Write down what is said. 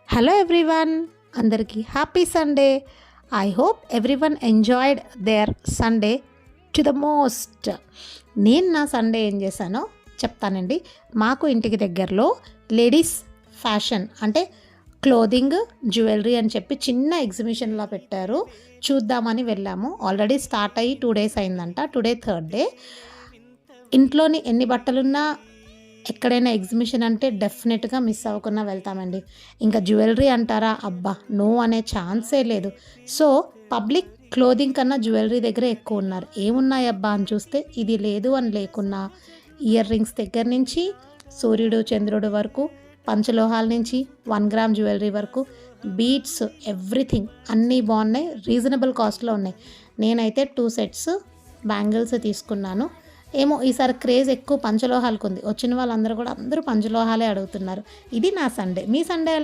Hello everyone, అందరికీ happy Sunday. I hope everyone enjoyed their Sunday to the most. నేను నా Sunday ఏం చేశానో చెప్తానండి. మాకు ఇంటికి దగ్గరలో లేడీస్ ఫ్యాషన్ అంటే క్లోదింగ్, జ్యువెలరీ అని చెప్పి చిన్న ఎగ్జిబిషన్లో పెట్టారు. చూద్దామని వెళ్ళాము. ఆల్రెడీ స్టార్ట్ అయ్యి 2 days అయిందంట. Today 3rd day. ఇంట్లోని ఎన్ని బట్టలున్నా ఎక్కడైనా ఎగ్జిబిషన్ అంటే డెఫినెట్గా మిస్ అవ్వకుండా వెళ్తామండి. ఇంకా జ్యువెలరీ అంటారా, అబ్బా నో అనే ఛాన్సే లేదు. సో పబ్లిక్ క్లోదింగ్ కన్నా జ్యువెలరీ దగ్గర ఎక్కువ ఉన్నారు. ఏమున్నాయి అబ్బా అని చూస్తే ఇది లేదు అని లేకున్నా, ఇయర్ రింగ్స్ దగ్గర నుంచి సూర్యుడు చంద్రుడు వరకు, పంచలోహాల నుంచి 1 gram జ్యువెలరీ వరకు, బీడ్స్, ఎవ్రీథింగ్ అన్నీ బాగున్నాయి. రీజనబుల్ కాస్ట్లో ఉన్నాయి. నేనైతే 2 sets బ్యాంగిల్స్ తీసుకున్నాను. ఏమో ఈసారి క్రేజ్ ఎక్కువ పంచలోహాలకు ఉంది. వచ్చిన వాళ్ళందరూ కూడా అందరూ పంచలోహాలే అడుగుతున్నారు. ఇది నా సండే. మీ సండే